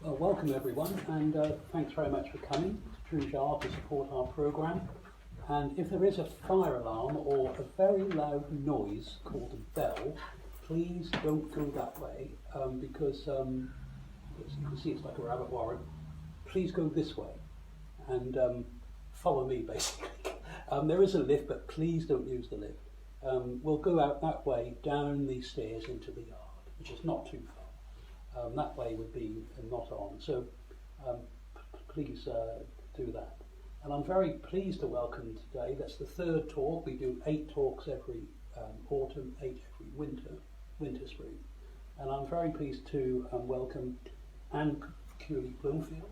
Well, welcome everyone, and thanks very much for coming to Jar to support our programme. And if there is a fire alarm or a very loud noise called a bell, please don't go that way because as you can see it's like a rabbit warren. Please go this way and follow me basically. There is a lift, but please don't use the lift. We'll go out that way down the stairs into the yard, which is not too far. That way would be not on, so please do that. And I'm very pleased to welcome today, that's the third talk. We do 8 talks every autumn, 8 every winter, spring. And I'm very pleased to welcome Anne Culey Bloomfield.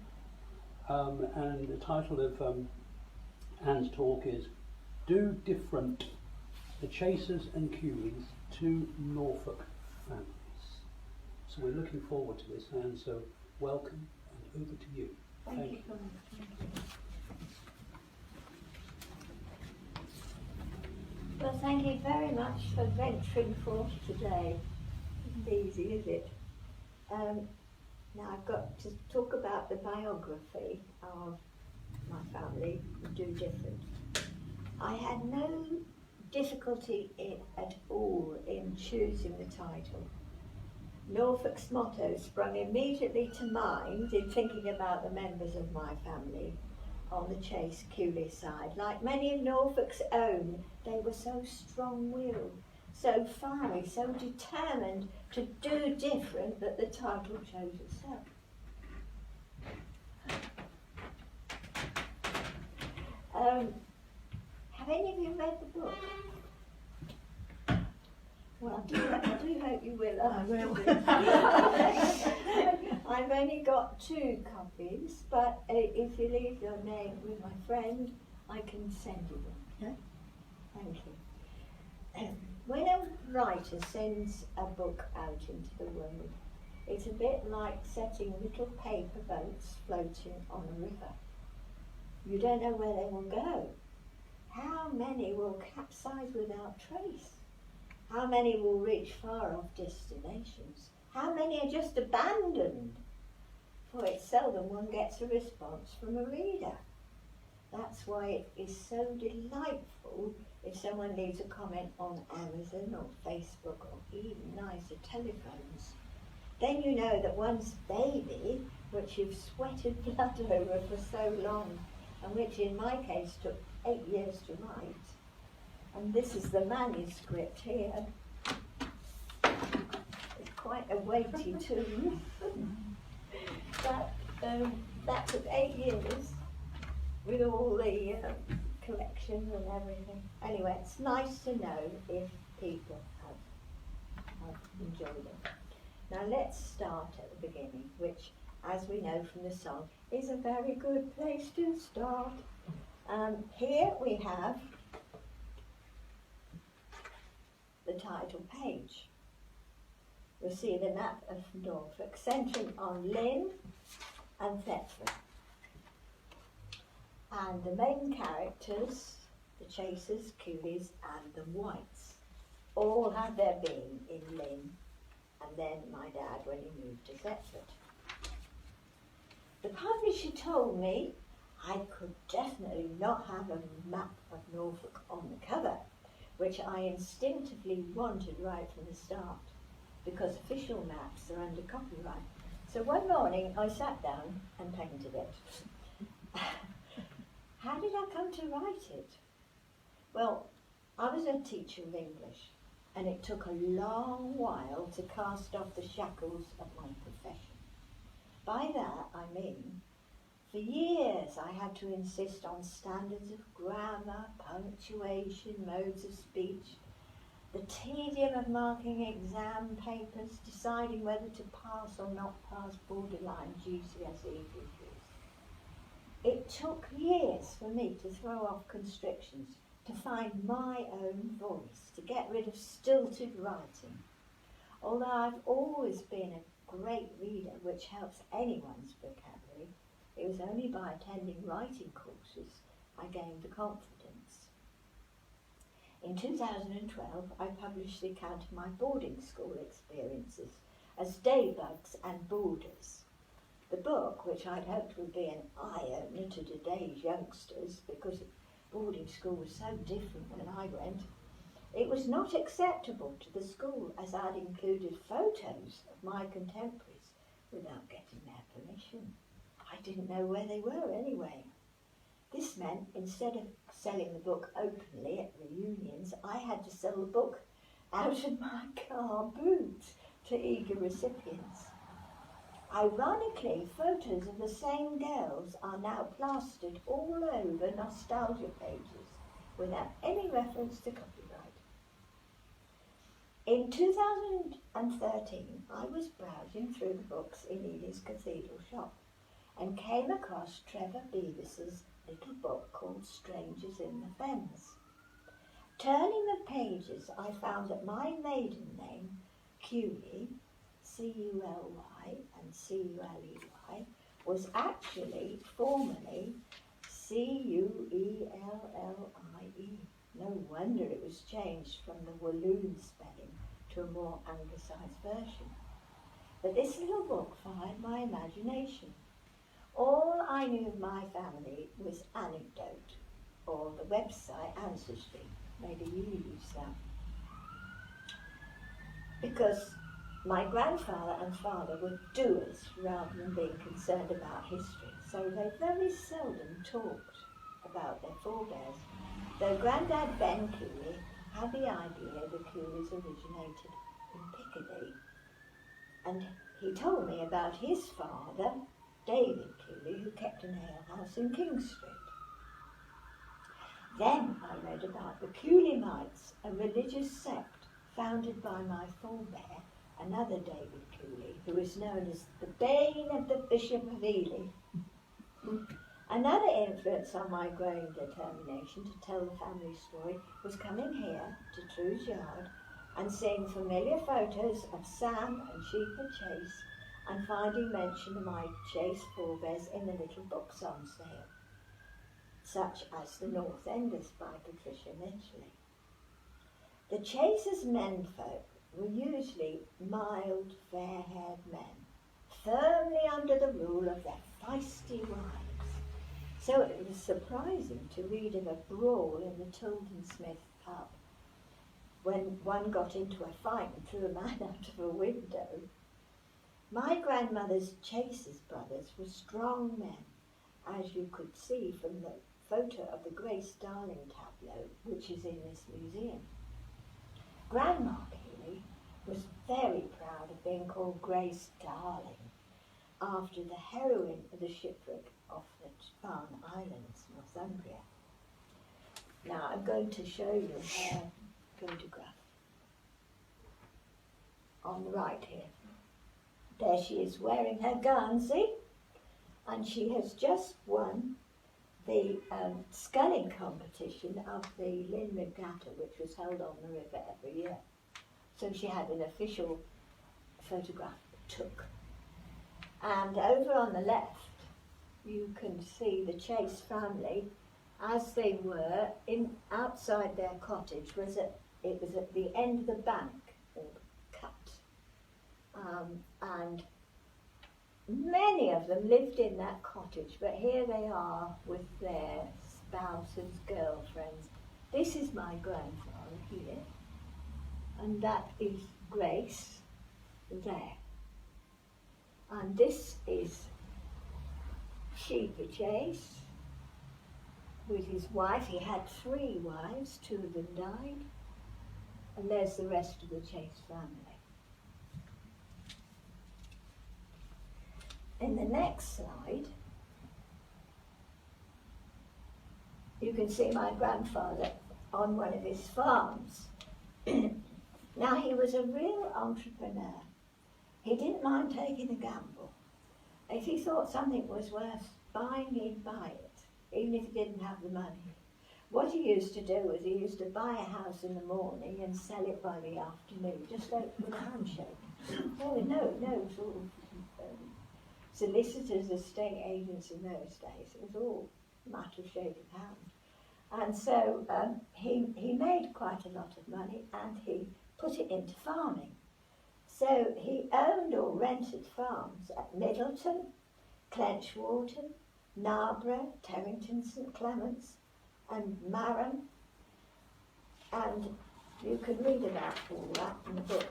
And the title of Anne's talk is Do Diff'runt, the Chasers and Culeys to Norfolk Families. So we're looking forward to this, Anne, so welcome and over to you. Thank you. Well, thank you very much for venturing forth today. Isn't easy, is it? Now I've got to talk about the biography of my family, Do Diff'runt. I had no difficulty at all in choosing the title. Norfolk's motto sprung immediately to mind in thinking about the members of my family on the Chase Culey side. Like many of Norfolk's own, they were so strong-willed, so fiery, so determined to do different that the title chose itself. Have any of you read the book? Well, I do hope you will. I will. I've only got 2 copies, but if you leave your name with my friend, I can send you them. Yeah? Thank you. When a writer sends a book out into the world, it's a bit like setting little paper boats floating on a river. You don't know where they will go. How many will capsize without trace? How many will reach far off destinations? How many are just abandoned? For it's seldom one gets a response from a reader. That's why it is so delightful if someone leaves a comment on Amazon or Facebook or even nicer telephones. Then you know that one's baby, which you've sweated blood over for so long, and which in my case took 8 years to write, and this is the manuscript here. It's quite a weighty tome. But that took 8 years with all the collections and everything. Anyway, it's nice to know if people have enjoyed it. Now let's start at the beginning, which, as we know from the song, is a very good place to start. Here we have the title page. You'll see the map of Norfolk centering on Lynn and Thetford. And the main characters, the Chasers, Culeys and the Whites, all had their being in Lynn, and then my dad when he moved to Thetford. The publisher told me I could definitely not have a map of Norfolk on the cover, which I instinctively wanted right from the start, because official maps are under copyright. So one morning I sat down and painted it. How did I come to write it? Well, I was a teacher of English, and it took a long while to cast off the shackles of my profession. By that I mean, for years I had to insist on standards of grammar, punctuation, modes of speech, the tedium of marking exam papers, deciding whether to pass or not pass borderline GCSE quizzes. It took years for me to throw off constrictions, to find my own voice, to get rid of stilted writing. Although I've always been a great reader, which helps anyone's vocabulary, it was only by attending writing courses I gained the confidence. In 2012, I published the account of my boarding school experiences as Daybugs and Boarders. The book, which I'd hoped would be an eye-opener to today's youngsters, because boarding school was so different when I went, it was not acceptable to the school as I'd included photos of my contemporaries without getting their permission. I didn't know where they were anyway. This meant instead of selling the book openly at reunions, I had to sell the book out of my car boot to eager recipients. Ironically, photos of the same girls are now plastered all over nostalgia pages without any reference to copyright. In 2013, I was browsing through the books in Ely's Cathedral shop and came across Trevor Beavis's little book called Strangers in the Fens. Turning the pages, I found that my maiden name, Culey, C-U-L-Y and C-U-L-E-Y, was actually formerly C-U-E-L-L-I-E. No wonder it was changed from the Walloon spelling to a more anglicised version. But this little book fired my imagination. All I knew of my family was anecdote, or the website Ancestry. Maybe you use that. Because my grandfather and father were doers rather than being concerned about history, so they very seldom talked about their forebears, though Grandad Ben Culey had the idea the Culeys originated in Piccadilly, and he told me about his father, David Culey, who kept an alehouse in King Street. Then I read about the Culeymites, a religious sect founded by my forebear, another David Culey, who is known as the bane of the Bishop of Ely. Another influence on my growing determination to tell the family story was coming here to True's Yard and seeing familiar photos of Sam and Sheepher Chase and finding mention of my Chase forebears in the little books on sale, such as The North Enders by Patricia Midgley. The Chasers' menfolk were usually mild, fair-haired men, firmly under the rule of their feisty wives. So it was surprising to read of a brawl in the Tilden Smith pub when one got into a fight and threw a man out of a window. My grandmother's Chasers brothers were strong men, as you could see from the photo of the Grace Darling tableau, which is in this museum. Grandma Culey was very proud of being called Grace Darling, after the heroine of the shipwreck off the Farne Islands, Northumbria. Now I'm going to show you her photograph on the right here. There she is wearing her gown, see? And she has just won the sculling competition of the Lynn Regatta, which was held on the river every year. So she had an official photograph took. And over on the left, you can see the Chase family as they were outside their cottage. It was at the end of the bank, or cut. And many of them lived in that cottage, but here they are with their spouses, girlfriends. This is my grandfather here, and that is Grace there. And this is Sheepher Chase with his wife. He had 3 wives, 2 of them died, and there's the rest of the Chase family. In the next slide, you can see my grandfather on one of his farms. Now, he was a real entrepreneur. He didn't mind taking a gamble. If he thought something was worth buying, he'd buy it, even if he didn't have the money. What he used to do was he used to buy a house in the morning and sell it by the afternoon, just like with a handshake. No sort of solicitors, estate agents in those days. It was all a matter of shake of hand. And so he made quite a lot of money, and he put it into farming. So he owned or rented farms at Middleton, Clenchwarton, Narborough, Terrington, St Clements and Marham, and you can read about all that in the book.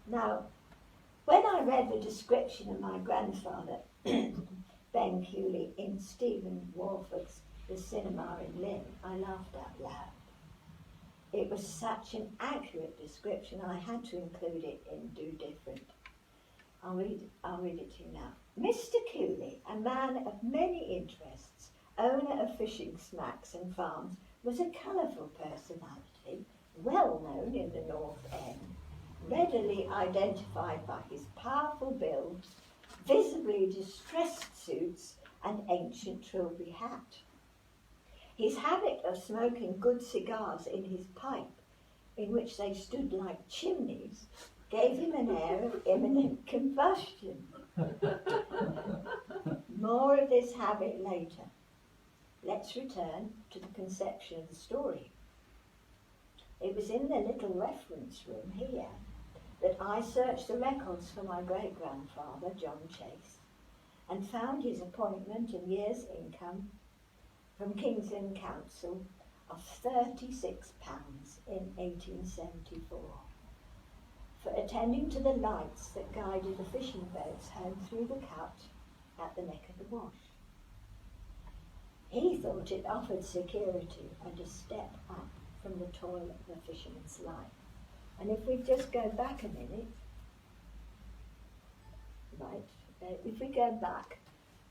Now, when I read the description of my grandfather, Ben Culey, in Stephen Walford's The Cinema in Lynn, I laughed out loud. It was such an accurate description, I had to include it in Do Diff'runt. I'll read it to you now. Mr. Culey, a man of many interests, owner of fishing smacks and farms, was a colourful personality, well known in the North End, readily identified by his powerful build, visibly distressed suits and ancient trilby hat. His habit of smoking good cigars in his pipe, in which they stood like chimneys, gave him an air of imminent combustion. More of this habit later. Let's return to the conception of the story. It was in the little reference room here that I searched the records for my great-grandfather, John Chase, and found his appointment and year's income from King's Lynn Council of £36 in 1874 for attending to the lights that guided the fishing boats home through the cut at the neck of the wash. He thought it offered security and a step up from the toil of a fisherman's life. And if we just go back a minute, if we go back,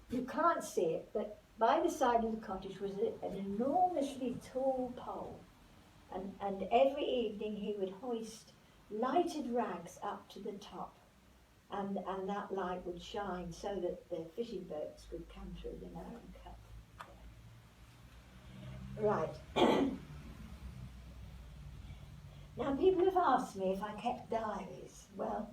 you can't see it, but by the side of the cottage was an enormously tall pole, and every evening he would hoist lighted rags up to the top, and that light would shine so that the fishing boats could come through the narrow cut. Right. Now, people have asked me if I kept diaries. Well,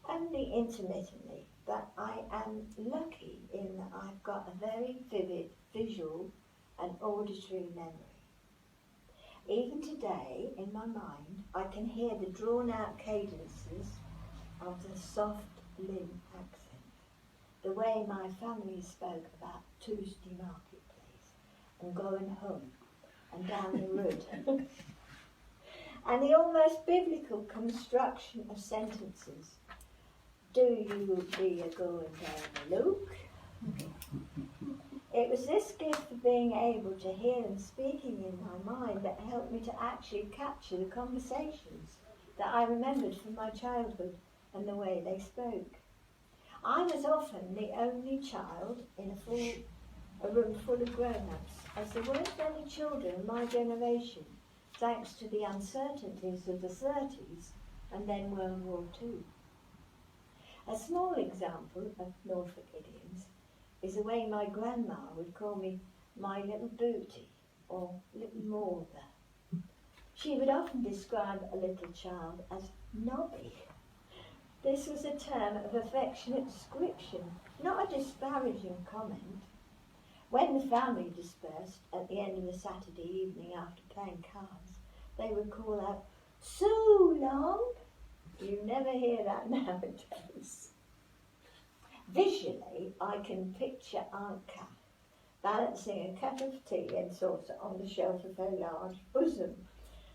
only intermittently, but I am lucky in that I've got a very vivid visual and auditory memory. Even today, in my mind, I can hear the drawn-out cadences of the soft Lynn accent, the way my family spoke about Tuesday marketplace and going home and down the road. And the almost biblical construction of sentences. Do you be a going down the Luke? It was this gift of being able to hear them speaking in my mind that helped me to actually capture the conversations that I remembered from my childhood and the way they spoke. I was often the only child in a room full of grown-ups, as there weren't many children in my generation, thanks to the uncertainties of the 30s and then World War II. A small example of Norfolk idioms is the way my grandma would call me my little booty or little Morther. She would often describe a little child as Nobby. This was a term of affectionate description, not a disparaging comment. When the family dispersed at the end of the Saturday evening after playing cards, they would call out, "So long!" You never hear that nowadays. Visually, I can picture Aunt Cat balancing a cup of tea and saucer on the shelf of her large bosom.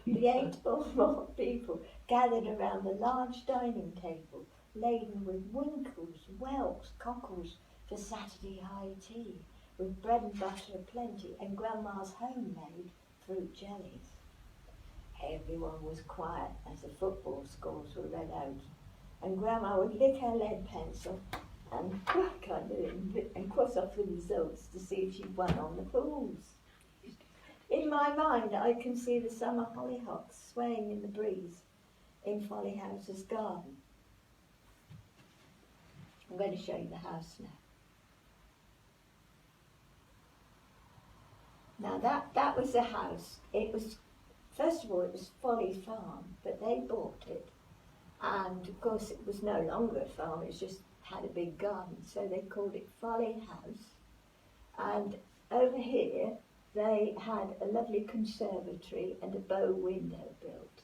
The 8 or more people gathered around the large dining table, laden with winkles, whelks, cockles for Saturday high tea, with bread and butter aplenty and Grandma's homemade fruit jellies. Everyone was quiet as the football scores were read out, and Grandma would lick her lead pencil and whack under it and cross off the results to see if she'd won on the pools. In my mind, I can see the summer hollyhocks swaying in the breeze in Folly House's garden. I'm going to show you the house now. Now that was the house. It was, first of all, it was Folly Farm, but they bought it. And of course it was no longer a farm, it just had a big garden, so they called it Folly House. And over here, they had a lovely conservatory and a bow window built.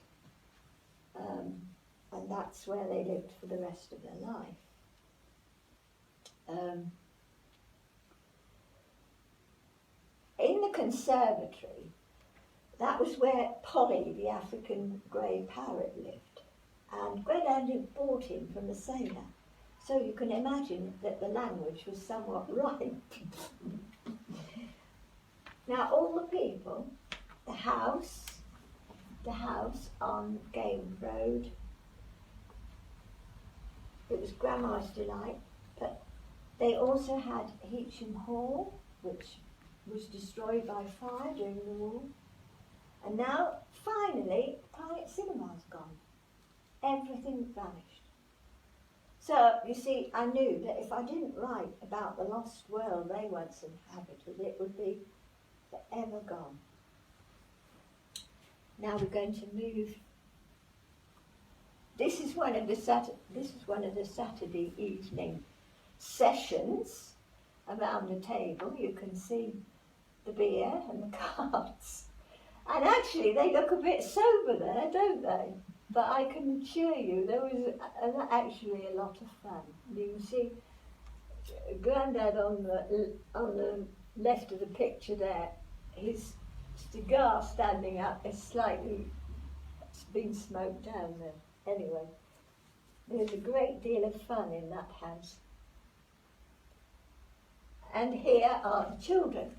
And that's where they lived for the rest of their life. conservatory, that was where Polly, the African grey parrot, lived. And Grandad had bought him from a sailor. So you can imagine that the language was somewhat right. Now all the people, the house on Game Road, it was Grandma's delight, but they also had Heacham Hall, which was destroyed by fire during the war. And now, finally, Pilot Cinema's gone. Everything vanished. So, you see, I knew that if I didn't write about the lost world they once inhabited, it would be forever gone. Now we're going to move. This is one of the Saturday evening sessions around the table. You can see the beer and the cards. And actually, they look a bit sober there, don't they? But I can assure you, there was actually a lot of fun. You can see Grandad on the left of the picture there. His cigar standing up is slightly been smoked down there. Anyway, there's a great deal of fun in that house. And here are the children.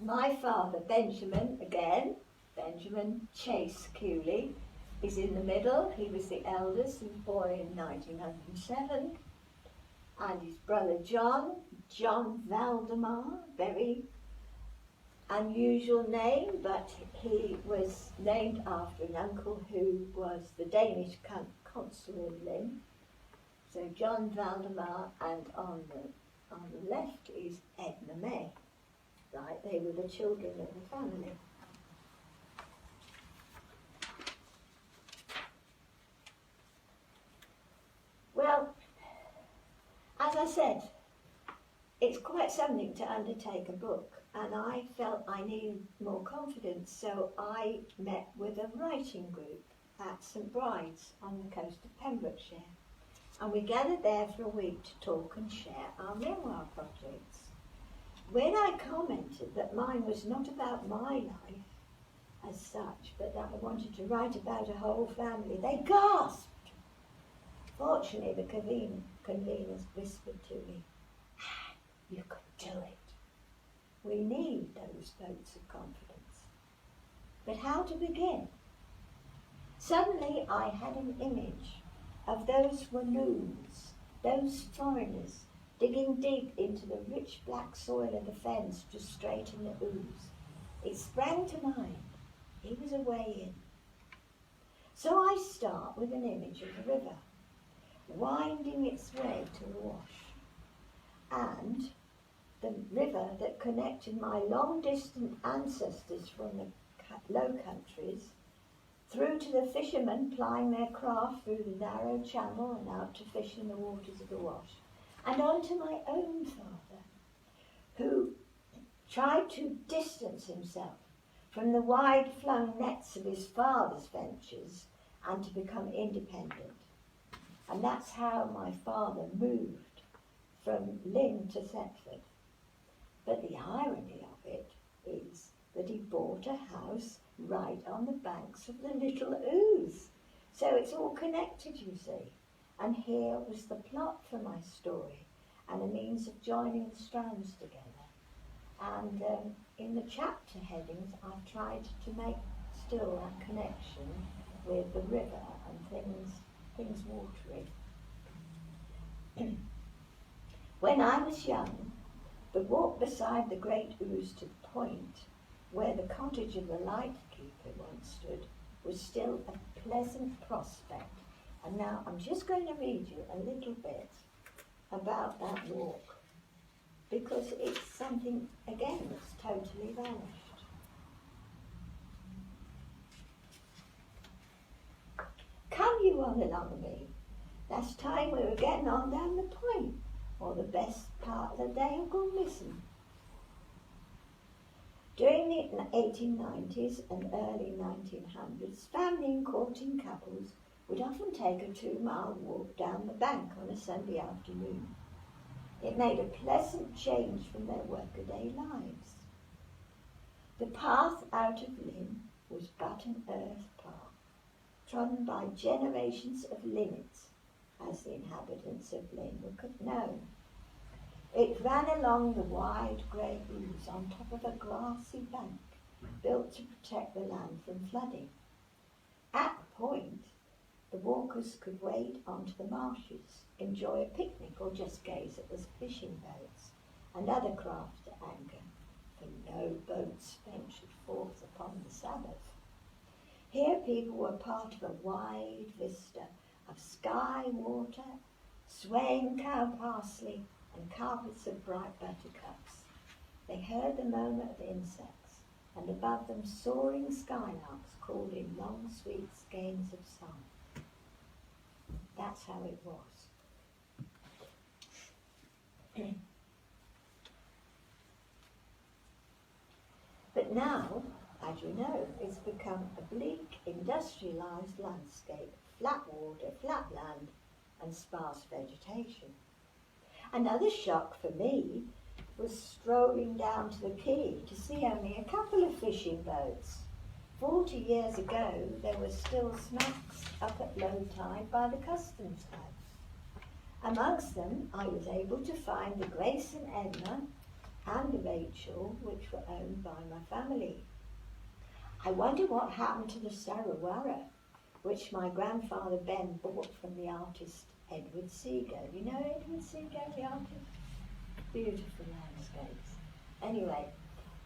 My father, Benjamin Chase Culey, is in the middle. He was the eldest. He was born in 1907. And his brother John Valdemar, very unusual name, but he was named after an uncle who was the Danish consul in Lynn. So John Valdemar, and on the left is Edna May. Right, they were the children of the family. Well, as I said, it's quite something to undertake a book, and I felt I needed more confidence, so I met with a writing group at St Bride's on the coast of Pembrokeshire, and we gathered there for a week to talk and share our memoir projects. When I commented that mine was not about my life as such, but that I wanted to write about a whole family, they gasped. Fortunately, the conveners whispered to me, "You can do it." We need those votes of confidence. But how to begin? Suddenly I had an image of those Walloons, those foreigners, digging deep into the rich black soil of the fens to straighten the ooze. It sprang to mind. He was a way in. So I start with an image of the river, winding its way to the Wash, and the river that connected my long-distant ancestors from the Low Countries through to the fishermen plying their craft through the narrow channel and out to fish in the waters of the Wash, and on to my own father, who tried to distance himself from the wide-flung nets of his father's ventures and to become independent. And that's how my father moved from Lynn to Thetford. But the irony of it is that he bought a house right on the banks of the Little Ouse. So it's all connected, you see. And here was the plot for my story and a means of joining the strands together. And in the chapter headings, I've tried to make still that connection with the river and things watery. When I was young, the walk beside the great Ouse to the point where the cottage of the lightkeeper once stood was still a pleasant prospect. And now I'm just going to read you a little bit about that walk, because it's something, again, that's totally vanished. Come you all along me. Last time we were getting on down the point, or the best part of the day had gone missing. During the 1890s and early 1900s, family and courting couples would often take a 2-mile walk down the bank on a Sunday afternoon. It made a pleasant change from their workaday lives. The path out of Lynn was but an earth path, trodden by generations of linnets, as the inhabitants of Lynn were known. It ran along the wide grey ooze on top of a grassy bank built to protect the land from flooding. At the point, the walkers could wade onto the marshes, enjoy a picnic, or just gaze at the fishing boats and other craft at anchor, for no boats ventured forth upon the Sabbath. Here people were part of a wide vista of sky water, swaying cow parsley, and carpets of bright buttercups. They heard the murmur of insects, and above them soaring skylarks called in long sweet skeins of song. That's how it was. But now, as you know, it's become a bleak, industrialised landscape, flat water, flat land, and sparse vegetation. Another shock for me was strolling down to the quay to see only a couple of fishing boats. 40 years ago, there were still smacks up at low tide by the customs house. Amongst them, I was able to find the Grace and Edna and the Rachel, which were owned by my family. I wonder what happened to the Sarawara, which my grandfather Ben bought from the artist Edward Seago. You know Edward Seago, the artist? Beautiful landscapes. Anyway,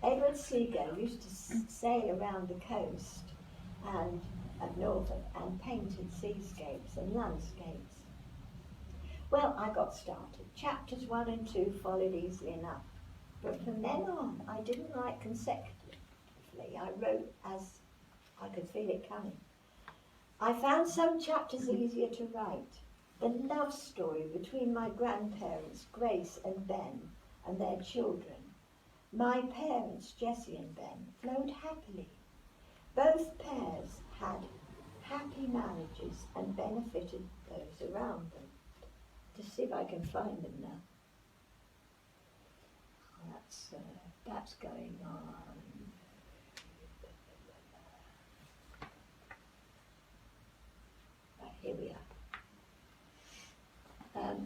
Edward Seago used to sail around the coast and of Norfolk and painted seascapes and landscapes. Well, I got started. Chapters 1 and 2 followed easily enough. But from then on, I didn't write consecutively. I wrote as I could feel it coming. I found some chapters easier to write. The love story between my grandparents, Grace and Ben, and their children. My parents, Jessie and Ben, flowed happily. Both pairs had happy marriages and benefited those around them. To see if I can find them now. That's going on. Right, here we are.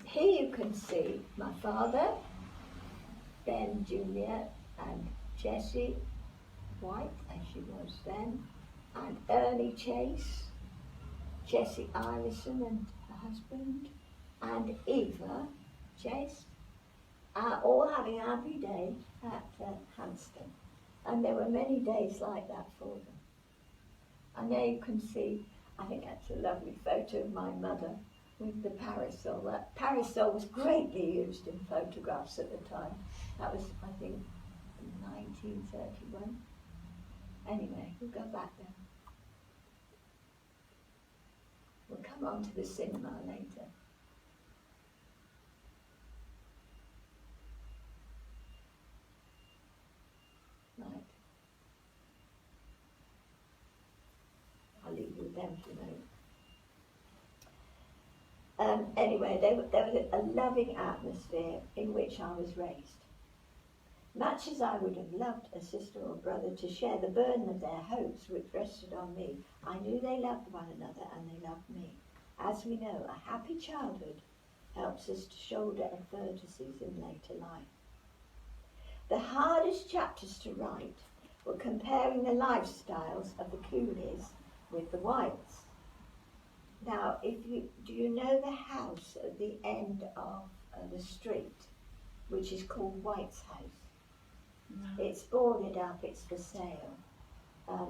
Here you can see my father, Ben Jr. and Jessie White, as she was then, and Ernie Chase, Jessie Irison and her husband, and Eva Chase, all having a happy day at Hanston. And there were many days like that for them. And there you can see, I think that's a lovely photo of my mother with the parasol. That parasol was greatly used in photographs at the time. That was, I think, 1931. Anyway, we'll go back there. We'll come on to the cinema later. Right. I'll leave you with them for a moment. Anyway, there was a loving atmosphere in which I was raised. Much as I would have loved a sister or brother to share the burden of their hopes which rested on me, I knew they loved one another and they loved me. As we know, a happy childhood helps us to shoulder adversities in later life. The hardest chapters to write were comparing the lifestyles of the Culeys with the Whites. Now, do you know the house at the end of the street, which is called White's house? No. It's boarded up, it's for sale.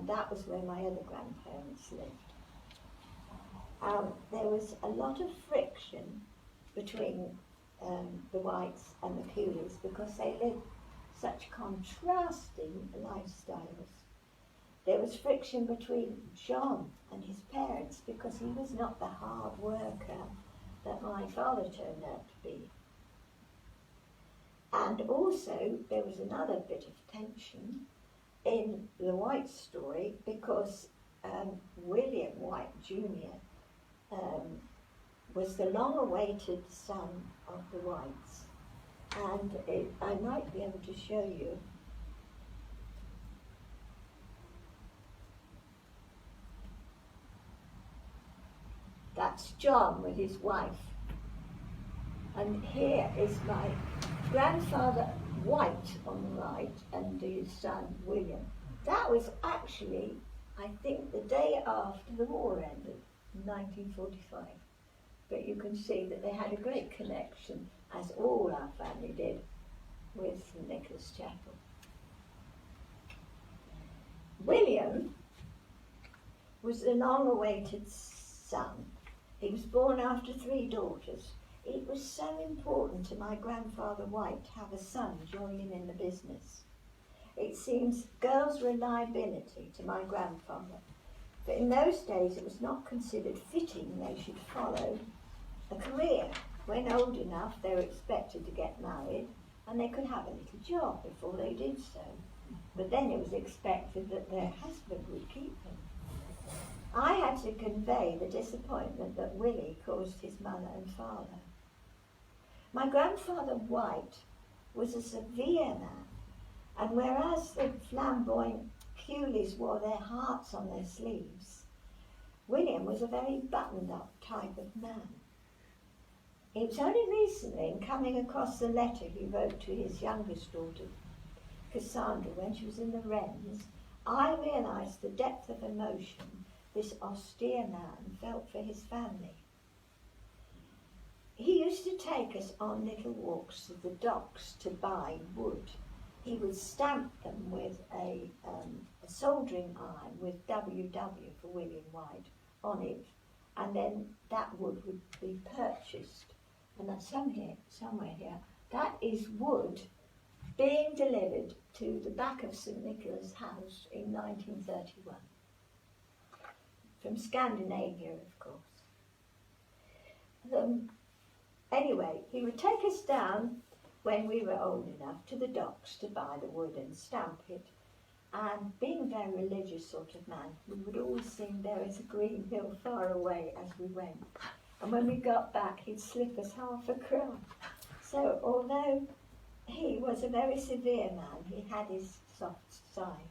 That was where my other grandparents lived. There was a lot of friction between the Whites and the Culeys because they lived such contrasting lifestyles. There was friction between John and his parents because he was not the hard worker that my father turned out to be. And also there was another bit of tension in the White story because William White Jr. Was the long-awaited son of the Whites. And I might be able to show you That's John with his wife. And here is my grandfather White on the right and his son William. That was actually, I think, the day after the war ended, in 1945. But you can see that they had a great connection, as all our family did, with St Nicholas Chapel. William was the long-awaited son. He was born after 3 daughters. It was so important to my grandfather White to have a son join him in the business. It seems girls' reliability to my grandfather. But in those days it was not considered fitting they should follow a career. When old enough they were expected to get married and they could have a little job before they did so. But then it was expected that their husband would keep them. I had to convey the disappointment that Willie caused his mother and father. My grandfather White was a severe man, and whereas the flamboyant Culeys wore their hearts on their sleeves, William was a very buttoned-up type of man. It was only recently, in coming across the letter he wrote to his youngest daughter, Cassandra, when she was in the Wrens, I realised the depth of emotion this austere man felt for his family. He used to take us on little walks to the docks to buy wood. He would stamp them with a soldering iron with WW for William White on it, and then that wood would be purchased. And that's somewhere here. That is wood being delivered to the back of St Nicholas House in 1931. From Scandinavia, of course. Anyway, he would take us down when we were old enough to the docks to buy the wood and stamp it. And being a very religious sort of man, we would always sing There Is a Green Hill Far Away as we went. And when we got back, he'd slip us half a crown. So although he was a very severe man, he had his soft side.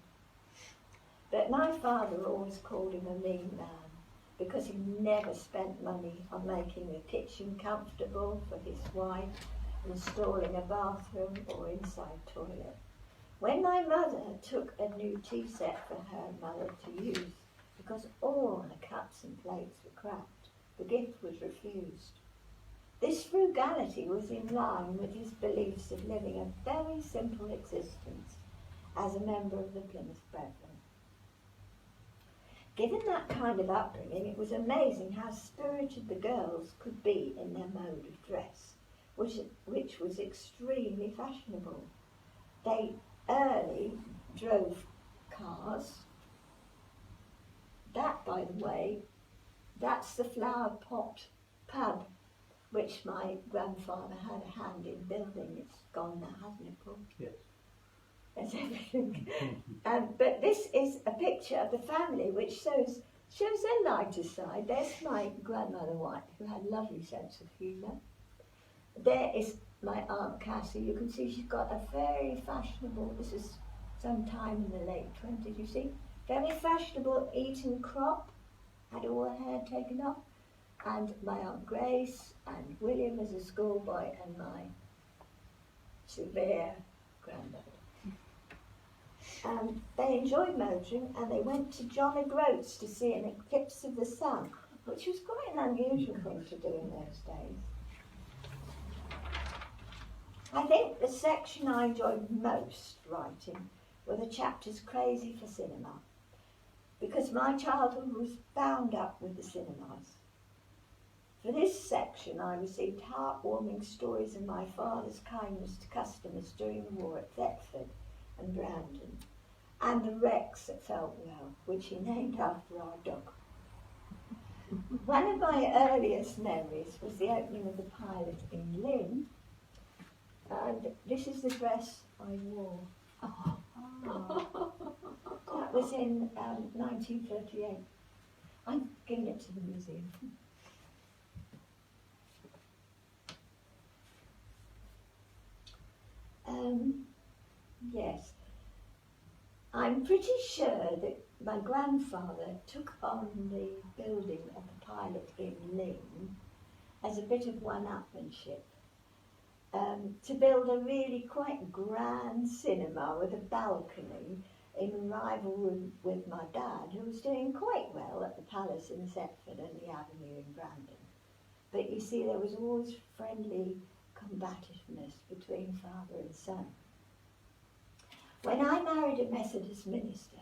But my father always called him a mean man, because he never spent money on making the kitchen comfortable for his wife, installing a bathroom or inside toilet. When my mother took a new tea set for her mother to use, because all the cups and plates were cracked, the gift was refused. This frugality was in line with his beliefs of living a very simple existence as a member of the Plymouth Brethren. Given that kind of upbringing, it was amazing how spirited the girls could be in their mode of dress, which was extremely fashionable. They early drove cars. That, by the way, that's the Flower Pot pub, which my grandfather had a hand in building. It's gone now, hasn't it, Paul? Yes. That's everything. But this is a picture of the family which shows their lighter side. There's my grandmother White, who had a lovely sense of humour. There is my Aunt Cassie. You can see she's got a very fashionable, this is sometime in the late 20s, you see, very fashionable Eton crop, had all her hair taken off. And my Aunt Grace and William as a schoolboy and my severe granddad. They enjoyed motoring, and they went to John O'Groats to see an eclipse of the sun, which was quite an unusual thing to do in those days. I think the section I enjoyed most writing were the chapters Crazy for Cinema, because my childhood was bound up with the cinemas. For this section, I received heartwarming stories of my father's kindness to customers during the war at Thetford and Brandon, and the wrecks that felt well, which he named after our dog. One of my earliest memories was the opening of the pilot in Lynn, and this is the dress I wore. That was in 1938. I'm giving it to the museum. Yes, I'm pretty sure that my grandfather took on the building of the Pilot in Lynn as a bit of one-upmanship, to build a really quite grand cinema with a balcony in rivalry with my dad, who was doing quite well at the Palace in Thetford and the Avenue in Brandon. But you see, there was always friendly combativeness between father and son. When I married a Methodist minister,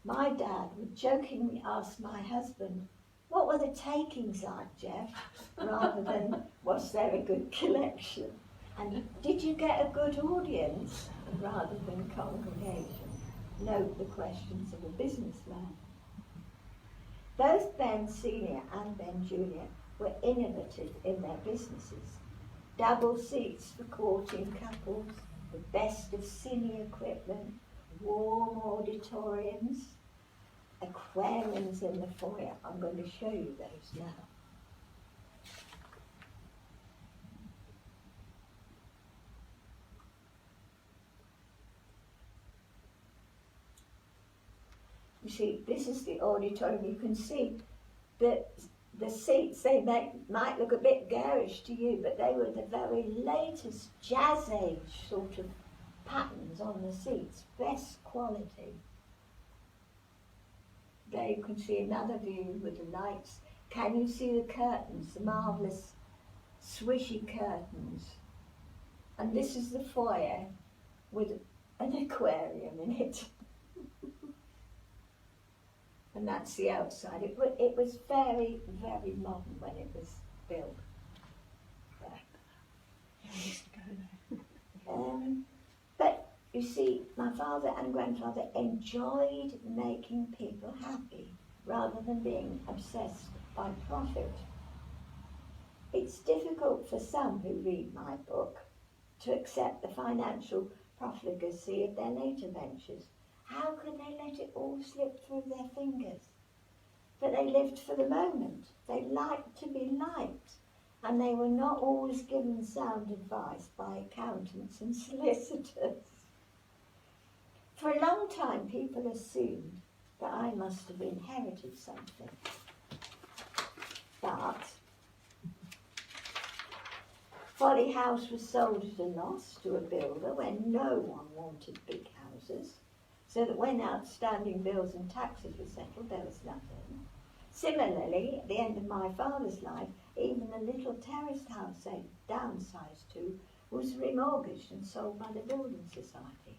my dad would jokingly ask my husband, "What were the takings like, Jeff?" rather than, "Was there a good collection?" And "Did you get a good audience?" rather than congregation. Note the questions of a businessman. Both Ben Senior and Ben Junior were innovative in their businesses. Double seats for courting couples, the best of cine equipment, warm auditoriums, aquariums in the foyer. I'm going to show you those now. You see, this is the auditorium. You can see that the seats, they might look a bit garish to you, but they were the very latest jazz age sort of patterns on the seats, best quality. There you can see another view with the lights. Can you see the curtains, the marvellous swishy curtains? And this is the foyer with an aquarium in it. And that's the outside. It was very, very modern when it was built. But you see, my father and grandfather enjoyed making people happy rather than being obsessed by profit. It's difficult for some who read my book to accept the financial profligacy of their later ventures. How could they let it all slip through their fingers? But they lived for the moment. They liked to be liked, and they were not always given sound advice by accountants and solicitors. For a long time, people assumed that I must have inherited something. But Folly House was sold at a loss to a builder when no one wanted big houses, so that when outstanding bills and taxes were settled, there was nothing. Similarly, at the end of my father's life, even the little terraced house they'd downsized to was remortgaged and sold by the Building Society.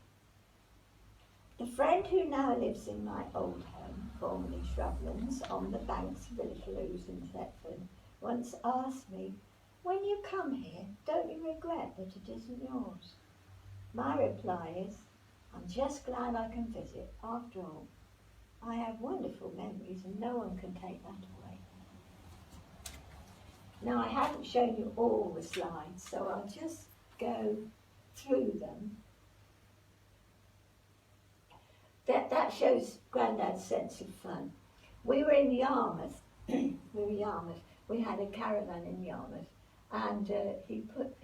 The friend who now lives in my old home, formerly Shrublands, on the banks of the Little Ouse in Thetford, once asked me, "When you come here, don't you regret that it isn't yours?" My reply is, "I'm just glad I can visit. After all, I have wonderful memories and no one can take that away." Now, I haven't shown you all the slides, so I'll just go through them. That shows Grandad's sense of fun. We were in Yarmouth. We had a caravan in Yarmouth, and he put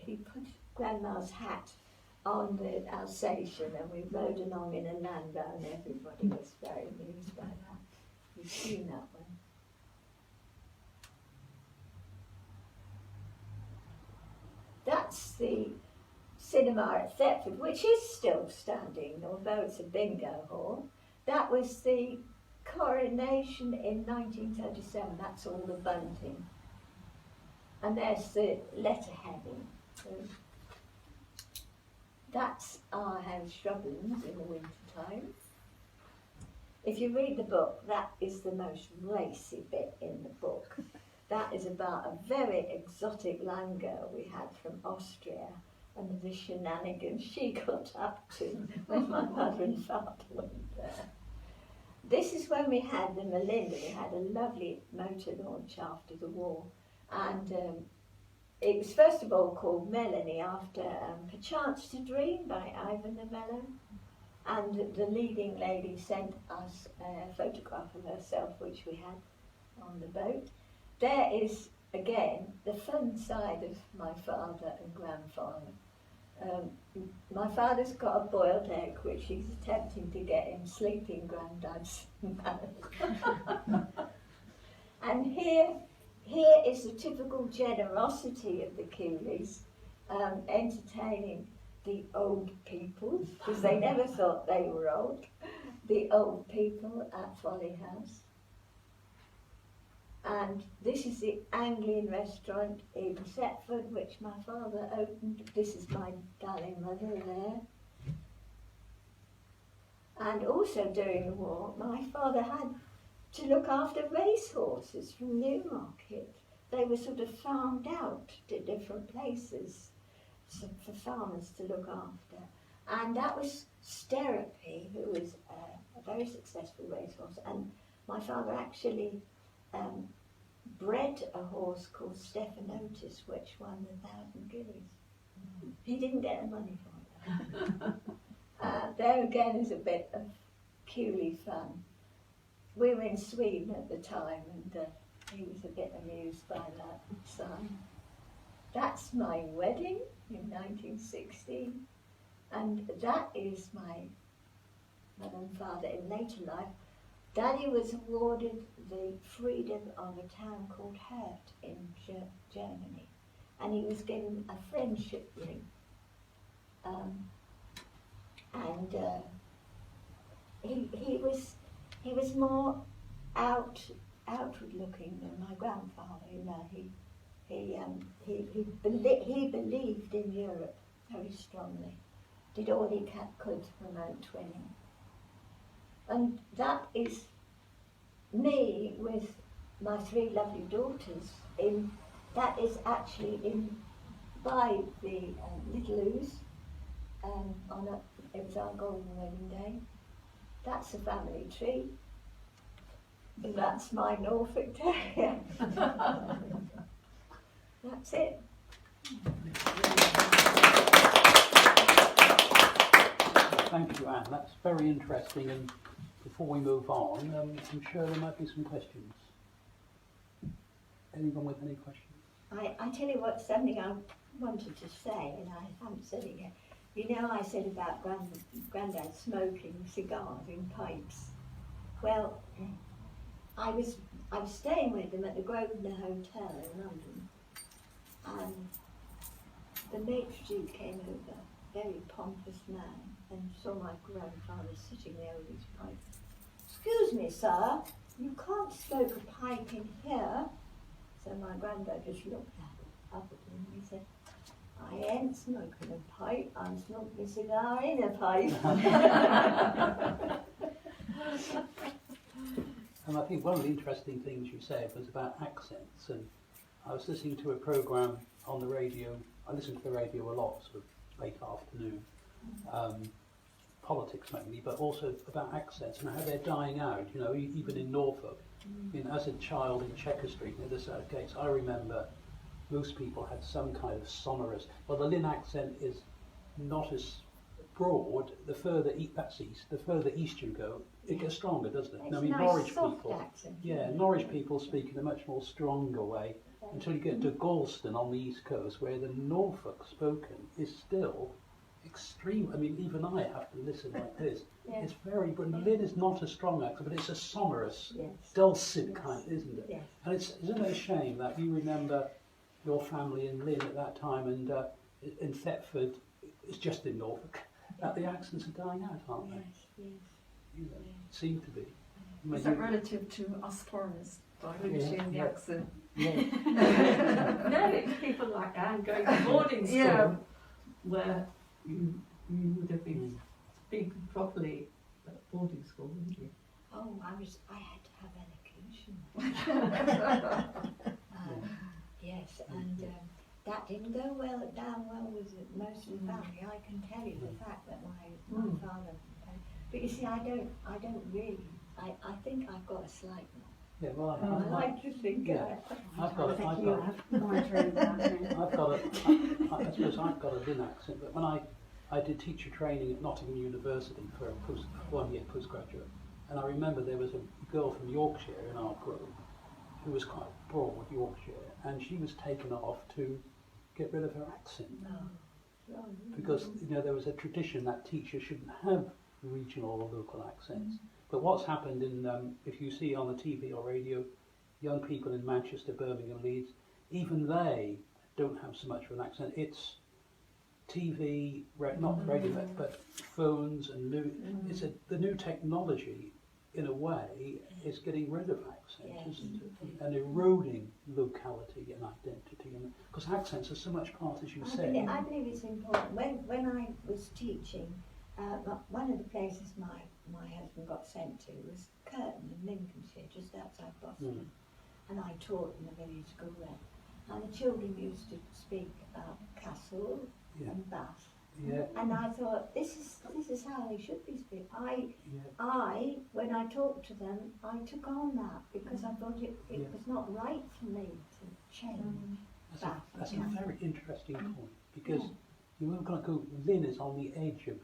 Grandma's hat on the Alsatian, and we rode along in a landau, and everybody was very amused by that. You've seen that one. That's the cinema at Thetford, which is still standing, although it's a bingo hall. That was the coronation in 1937. That's all the bunting. And there's the letterheading. That's our house Shrublands in the winter time. If you read the book, that is the most racy bit in the book. That is about a very exotic land girl we had from Austria and the shenanigans she got up to when my mother and father went there. This is when we had the Melinda. We had a lovely motor launch after the war, and it was first of all called Melanie after Perchance to Dream by Ivan Novello, and the leading lady sent us a photograph of herself which we had on the boat. There is, again, the fun side of my father and grandfather. my father's got a boiled egg, which he's attempting to get in sleeping granddad's mouth. And here is the typical generosity of the Culeys, entertaining the old people, because they never thought they were old, the old people at Folly House. And this is the Anglian restaurant in Thetford, which my father opened. This is my darling mother there. And also during the war, my father had to look after racehorses from Newmarket. They were sort of farmed out to different places for farmers to look after. And that was Sterapy, who was a very successful racehorse. And my father actually bred a horse called Stephanotis, which won the 1,000 guineas. He didn't get the money for it. There again is a bit of Culey fun. We were in Sweden at the time, and he was a bit amused by that sign. That's my wedding in 1916, and that is my mother and father in later life. Daddy was awarded the freedom of a town called Hert in Germany, and he was given a friendship ring. He was more outward looking than my grandfather. You know, he believed in Europe very strongly. Did all he could to promote twinning. And that is me with my 3 lovely daughters. That is actually by the Little Ouse. It was our golden wedding day. That's a family tree. And that's my Norfolk Terrier. That's it. Thank you, Anne. That's very interesting. And before we move on, I'm sure there might be some questions. Anyone with any questions? I tell you what, something I wanted to say, and I haven't said it yet. You know, I said about Grandad smoking cigars in pipes. Well, I was staying with them at the Grosvenor Hotel in London, and the maitre d' came over, very pompous man, and saw my grandfather sitting there with his pipe. "Excuse me, sir, you can't smoke a pipe in here." So my granddad just looked up at him and he said, "I ain't smoking a pipe, I'm smoking a cigar in a pipe." And I think one of the interesting things you said was about accents. And I was listening to a programme on the radio. I listen to the radio a lot, sort of late afternoon, politics mainly, but also about accents and how they're dying out. You know, even in Norfolk. You know, as a child in Checker Street near the South Gates, I remember most people had some kind of sonorous. Well, the Lynn accent is not as broad. The further east you go, it gets stronger, doesn't it? It's I mean, nice Norwich soft people, accent. Norwich people speak in a much more stronger way until you get to Galston on the east coast, where the Norfolk spoken is still extreme. I mean, even I have to listen like this. Yeah. It's very, but Lynn is not a strong accent, but it's a sonorous, Yes. dulcet Yes. kind, isn't it? Yes. And isn't it a shame that you remember your family in Lynn at that time, and in Thetford, it's just in Norfolk, that the accents are dying out, aren't they? Yes, yes. You know, seem to be. Is that relative to us foreigners diluting the accent? Yeah. No, it's people like Anne going to boarding school where you would have been speaking properly at boarding school, wouldn't you? Oh, I had to have elocution. Yes, and that didn't go down well with most of the family. I can tell you the fact that my father. But you see, I don't really. I think I've got a slight one. Yeah, well, I like to think. I suppose I've got a Lynn accent, but when I did teacher training at Nottingham University for a 1 year postgraduate, and I remember there was a girl from Yorkshire in our group who was quite broad Yorkshire, and she was taken off to get rid of her accent because there was a tradition that teachers shouldn't have regional or local accents. But what's happened if you see on the TV or radio, young people in Manchester, Birmingham, Leeds, even they don't have so much of an accent. It's TV, not radio, but phones and the new technology, in a way, is getting rid of accent, isn't it? And eroding locality and identity. Because accents are so much part, as you say. I believe it's important. When I was teaching, one of the places my husband got sent to was Curtin in Lincolnshire, just outside Boston. And I taught in a village school there. And the children used to speak Castle and Bath. Yeah. And I thought, this is how they should be speaking. When I talked to them, I took on that because I thought it was not right for me to change that. That's a very interesting point, because you haven't got to go. Lynn is on the edge of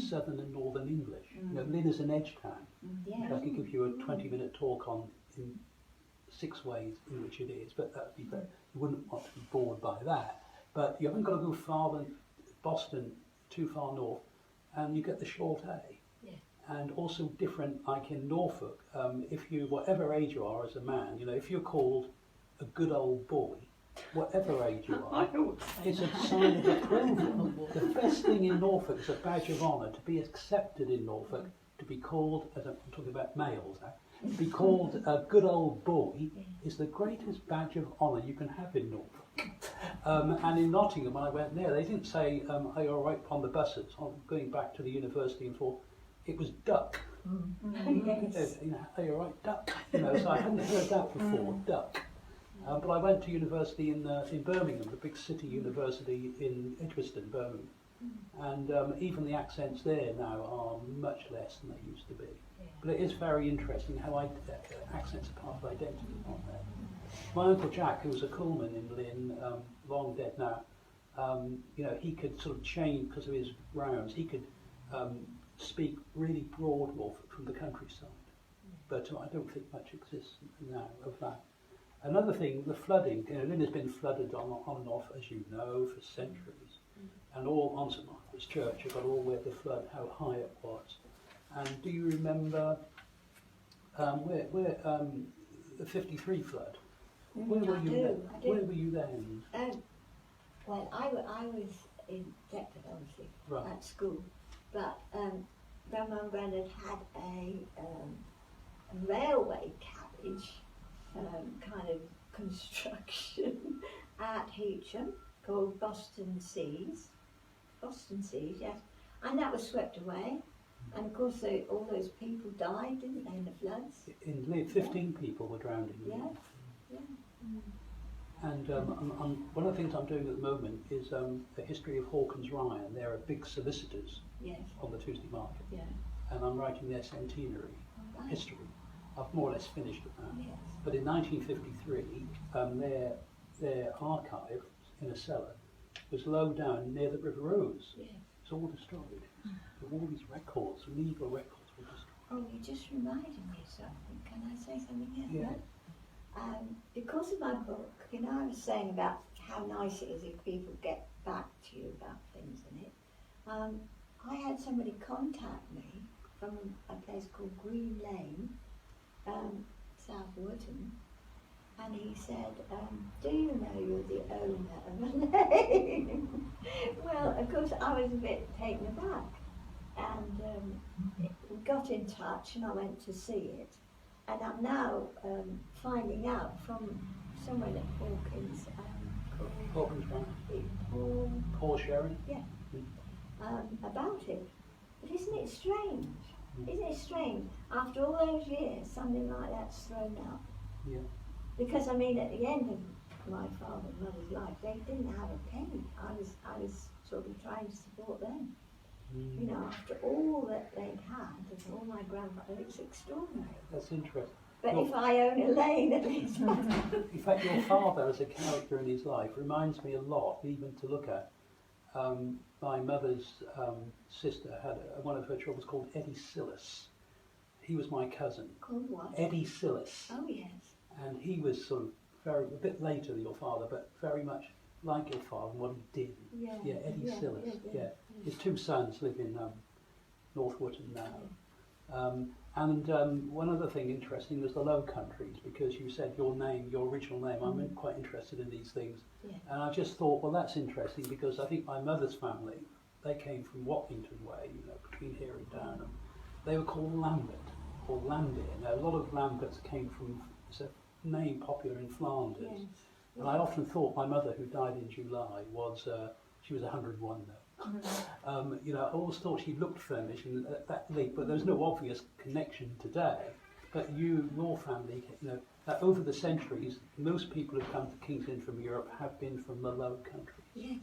southern and northern English. Lynn is an edge town. I could give you a 20-minute talk on in 6 ways in which it is, but that would be very, you wouldn't want to be bored by that. But you haven't got to go far than Boston, too far north, and you get the short A. And also different, like in Norfolk, if you, whatever age you are as a man, if you're called a good old boy, whatever age you are, it's a sign of approval. The best thing in Norfolk is a badge of honour, to be accepted in Norfolk, to be called, as I'm talking about males now, to be called a good old boy is the greatest badge of honour you can have in Norfolk. And in Nottingham, when I went there, they didn't say, are you all right on the buses? I'm going back to the university and thought, it was duck. Yes. Are you all right, duck? So I hadn't heard that before, duck. But I went to university in Birmingham, the big city university in Edgbaston, Birmingham. And even the accents there now are much less than they used to be. But it is very interesting how accents are part of identity, aren't they? My Uncle Jack, who was a coalman in Lynn, long dead now, he could sort of change, because of his rounds, he could speak really broad Norfolk from the countryside. But I don't think much exists now of that. Another thing, the flooding. Lynn has been flooded on and off, as you know, for centuries. And all on St Michael's Church, you've got all where the flood, how high it was. And do you remember where the 53 flood? Where were you then? Where were you then? Well, I was in Deptford, obviously, at school. But Grandma and Grandad had a railway carriage kind of construction at Heacham called Boston Seas. Boston Seas, yes. And that was swept away. And of course, all those people died, didn't they, in the floods? In Lynn, 15 people were drowned in Lynn. Yeah. And one of the things I'm doing at the moment is the history of Hawkins Ryan. They're a big solicitors on the Tuesday market. Yeah. And I'm writing their centenary history. I've more or less finished with that. Yes. But in 1953, their archive in a cellar was low down near the River Rose. Yes. It's all destroyed. All these records, legal records, were destroyed. Oh, you just reminded me of something. Can I say something here? Yeah. Because of my book, I was saying about how nice it is if people get back to you about things in it. I had somebody contact me from a place called Green Lane, South Wootton, and he said, do you know you're the owner of a lane? Well, of course, I was a bit taken aback, and we got in touch, and I went to see it. And I'm now finding out from someone at Hawkins called Paul Sherry? Yeah. About it. But isn't it strange? Isn't it strange? After all those years, something like that's thrown out. Yeah. Because at the end of my father and mother's life, they didn't have a penny. I was sort of trying to support them. After all that they'd had, and all my grandfather, it's extraordinary. That's interesting. But if I own a lane, at least. In fact, your father as a character in his life reminds me a lot, even to look at. My mother's sister had one of her children was called Eddie Sillis. He was my cousin. Called what? Eddie Sillis. Oh, yes. And he was sort of a bit later than your father, but very much like your father and what he did. Yeah. Yeah, Eddie Sillis. Yeah. His two sons live in North Wootton now. One other thing interesting was the Low Countries, because you said your name, your original name. I'm quite interested in these things. Yeah. And I just thought, well, that's interesting, because I think my mother's family, they came from Wappington Way, you know, between here and Downham. They were called Lambert, or Lambert. Now, a lot of Lamberts came from, it's a name popular in Flanders. Yes. And I often thought my mother, who died in July, was, she was 101 now. You know, I always thought she looked Flemish and that link, but there's no obvious connection today. But your family, you know, over the centuries, most people who've come to King's Lynn from Europe have been from the Low Countries. Yes.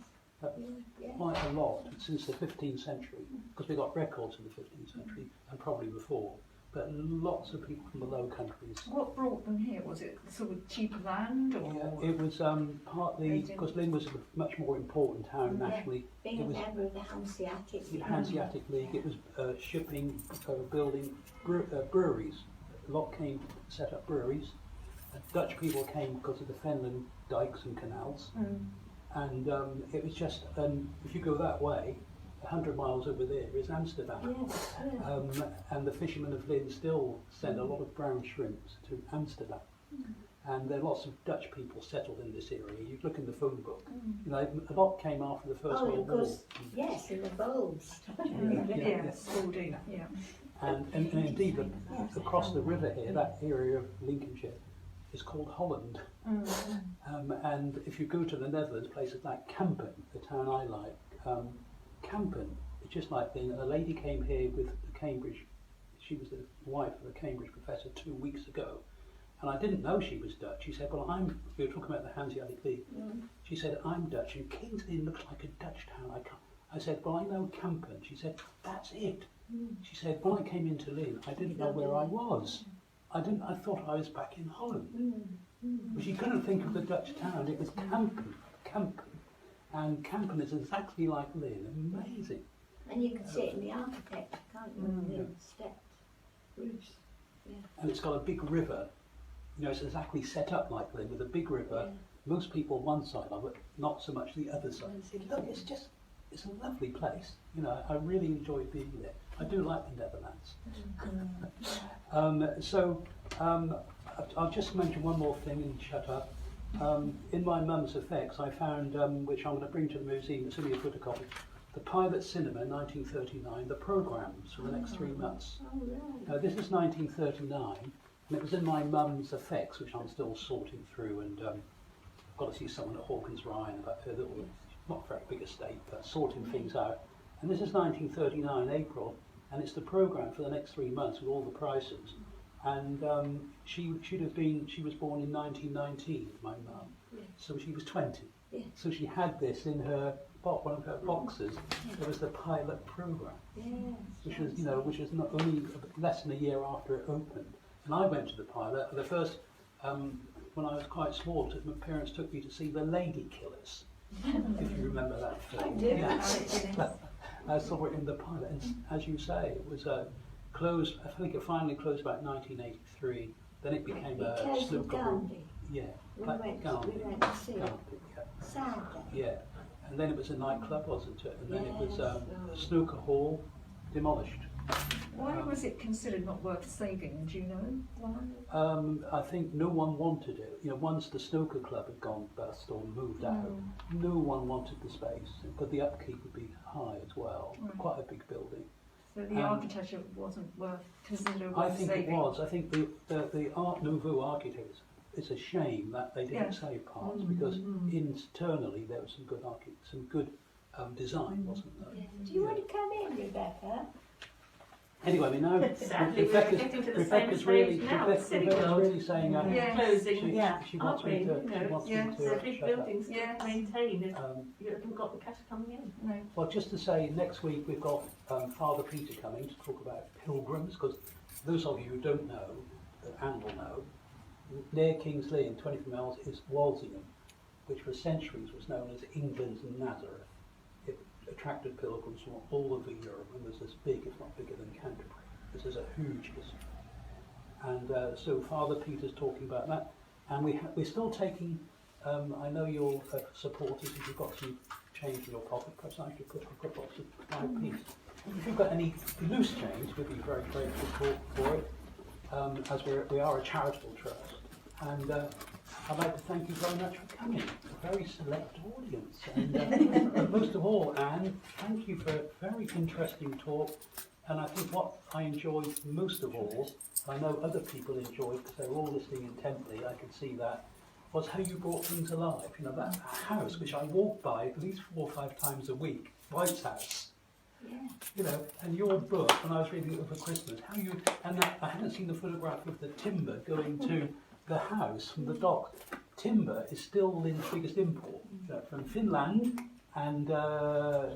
Quite a lot since the 15th century, because we got records in the 15th century and probably before. But lots of people from the Low Countries. What brought them here? Was it sort of cheap land, or? Yeah, it was partly because Lynn was a much more important town nationally. Being a member of the Hanseatic League. Hanseatic League. It was shipping, building breweries. A lot came to set up breweries. Dutch people came because of the Fenland dikes and canals. And it was just, if you go that way, 100 miles over there is Amsterdam. Yes, And the fishermen of Lynn still send a lot of brown shrimps to Amsterdam. And there are lots of Dutch people settled in this area. You look in the phone book. You know, a lot came after the First World War. Yes, in the bowls. Yeah. And indeed, across the river here, that area of Lincolnshire is called Holland. And if you go to the Netherlands, places like Kampen, the town I like, Kampen, it's just like a lady came here with the Cambridge, she was the wife of a Cambridge professor 2 weeks ago, and I didn't know she was Dutch. She said, well, we were talking about the Hanseatic League. She said, I'm Dutch, and King's Lynn looks like a Dutch town. I said, well, I know Kampen. She said, that's it. She said, when I came into Lynn, I didn't know where I was. I thought I was back in Holland. But she couldn't think of the Dutch town. It was Kampen. And Kampen is exactly like Lynn. Amazing. And you can see it in the architecture, can't you? The steps, roofs. Yeah. And it's got a big river. You know, it's exactly set up like Lynn with a big river. Yeah. Most people on one side of it, not so much the other side. Look, it's a lovely place. You know, I really enjoyed being there. I do like the Netherlands. I'll just mention one more thing and shut up. In my mum's effects, I found, which I'm going to bring to the museum, it's only a photocopy, the Pilot Cinema, 1939, the programmes for the next 3 months. This is 1939, and it was in my mum's effects, which I'm still sorting through, and I've got to see someone at Hawkins Ryan about her little, not very big estate, but sorting things out. And this is 1939, April, and it's the programme for the next 3 months with all the prices. And she was born in 1919, my mum, so she was 20. So she had this in her one of her boxes. There was the pilot programme, which was not only less than a year after it opened. And I went to the pilot. The first, when I was quite small, my parents took me to see The Lady Killers, if you remember that film. I do. Yes. I saw it in the pilot, and as you say, it was closed. I think it finally closed about 1983. Then it became a snooker room. Yeah, We went to see it. Sad day. Yeah, and then it was a nightclub, wasn't it? And then it was a snooker hall, demolished. Why was it considered not worth saving? Do you know why? I think no one wanted it. You know, once the snooker club had gone bust or moved out, no one wanted the space. But the upkeep would be high as well. Quite a big building. So the architecture wasn't considered worth I think saving? it was. I think the Art Nouveau architects, it's a shame that they didn't save parts, because internally there was some good design, wasn't there? Yeah. Do you want to come in, Rebecca? Anyway, I mean, now Sadly, we're getting to the same stage now. Rebecca's really saying Closing. she wants me to They're big shut up. buildings to maintain if you haven't got the cash coming in. No. Well, just to say, next week we've got Father Peter coming to talk about pilgrims, because those of you who don't know, and will know, near King's Lynn, 24 miles, is Walsingham, which for centuries was known as England's Nazareth. It attracted pilgrims from all over Europe, and was as big, if not bigger than Canterbury. This is a huge history. And so Father Peter's talking about that, and we're still taking I know you're supporters. If you've got some change in your pocket, perhaps I could put a box of 5p. If you've got any loose change, we'd be very grateful for it, as we are a charitable trust. And I'd like to thank you very much for coming. A very select audience. And most of all, Anne, thank you for a very interesting talk. And I think what I enjoyed most of all, I know other people enjoyed because they were all listening intently, I could see that, was how you brought things alive. You know, that house, which I walk by at least 4 or 5 times a week, White's House. Yeah. You know, and your book, when I was reading it over Christmas, how you, and that, I hadn't seen the photograph of the timber going to the house from the dock. Timber is still Lynn's biggest import, from Finland and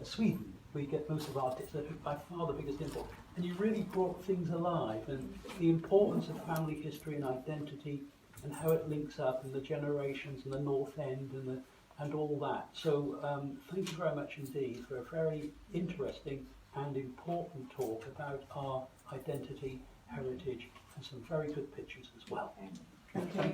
Sweden. We get most of our, it's by far the biggest import. And you really brought things alive, and the importance of family history and identity, and how it links up, and the generations, and the North End, and all that. So thank you very much indeed for a very interesting and important talk about our identity, heritage, and some very good pictures as well. Thank you.